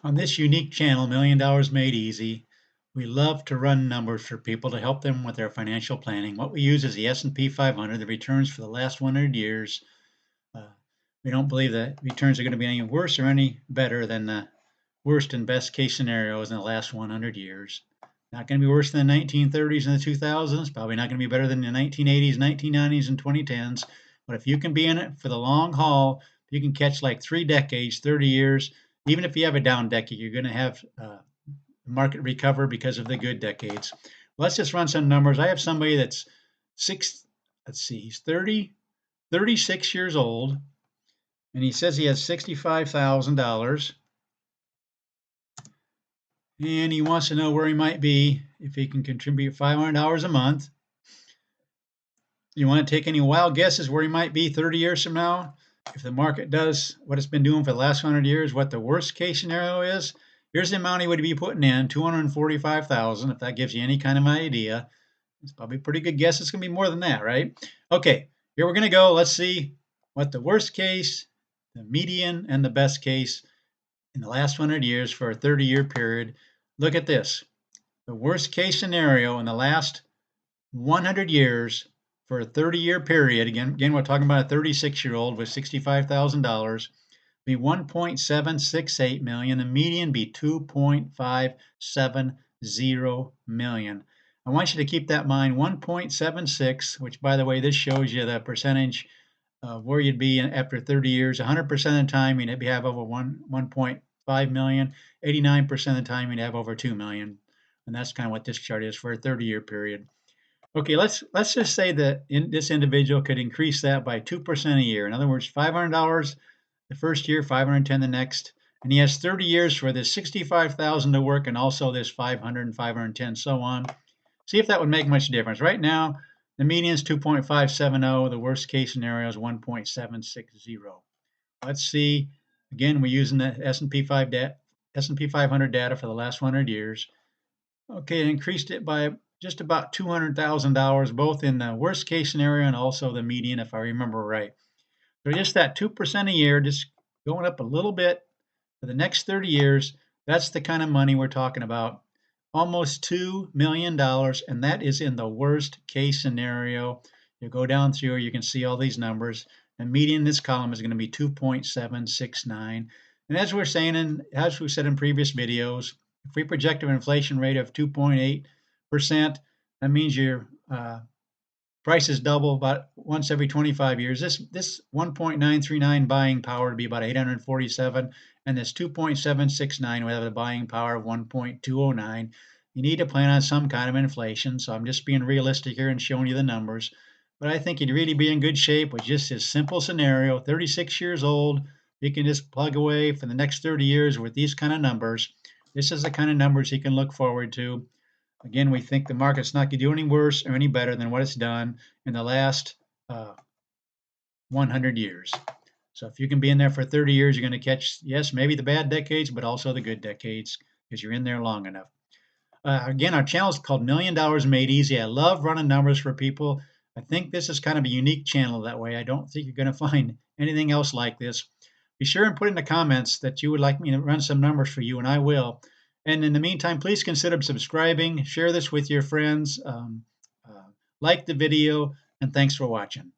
On this unique channel, Million Dollars Made Easy, we love to run numbers for people to help them with their financial planning. What we use is the S&P 500, the returns for the last 100 years. Uh, we don't believe that returns are going to be any worse or any better than the worst and best case scenarios in the last 100 years. Not going to be worse than the 1930s and the 2000s, probably not going to be better than the 1980s, 1990s, and 2010s. But if you can be in it for the long haul, you can catch like 3 decades, 30 years. Even if you have a down decade, you're going to have market recover because of the good decades. Let's just run some numbers. I have somebody that's let's see, he's 36 years old, and he says he has $65,000, and he wants to know where he might be if he can contribute $500 a month. You want to take any wild guesses where he might be 30 years from now? If the market does what it's been doing for the last 100 years, what the worst case scenario is? Here's the amount he would be putting in, 245,000, if that gives you any kind of idea. It's probably a pretty good guess. It's going to be more than that, right? Okay, here we're going to go. Let's see what the worst case, the median, and the best case in the last 100 years for a 30-year period. Look at this. The worst case scenario in the last 100 years for a 30-year period, again, we're talking about a 36-year-old with $65,000, be 1.768 million. The median be 2.570 million. I want you to keep that in mind, 1.76, which, by the way, this shows you the percentage of where you'd be after 30 years. 100% of the time, you'd have over 1.5 million. 89% of the time, you'd have over 2 million. And that's kind of what this chart is for a 30-year period. Okay, let's just say that this individual could increase that by 2% a year. In other words, $500 the first year, 510 the next, and he has 30 years for this 65,000 to work, and also this 500 and 510, so on. See if that would make much difference. Right now, the median is 2.570. The worst case scenario is 1.760. Let's see. Again, we're using the S&P 500 data for the last 100 years. Okay, it increased it by just about $200,000, both in the worst case scenario and also the median, if I remember right. So just that 2% a year, just going up a little bit for the next 30 years, that's the kind of money we're talking about. Almost $2 million, and that is in the worst case scenario. You go down through, you can see all these numbers. The median in this column is going to be 2.769. And as we're saying, and as we said in previous videos, if we project an inflation rate of 2.8%, that means your prices double about once every 25 years. This 1.939 buying power would be about 847, and this 2.769 would have a buying power of 1.209. You need to plan on some kind of inflation, so I'm just being realistic here and showing you the numbers. But I think you'd really be in good shape with just this simple scenario. 36 years old, you can just plug away for the next 30 years with these kind of numbers. This is the kind of numbers you can look forward to. Again, we think the market's not going to do any worse or any better than what it's done in the last 100 years. So if you can be in there for 30 years, you're going to catch, yes, maybe the bad decades, but also the good decades because you're in there long enough. Again, our channel is called Million Dollars Made Easy. I love running numbers for people. I think this is kind of a unique channel that way. I don't think you're going to find anything else like this. Be sure and put in the comments that you would like me to run some numbers for you, and I will. And in the meantime, please consider subscribing, share this with your friends, like the video, and thanks for watching.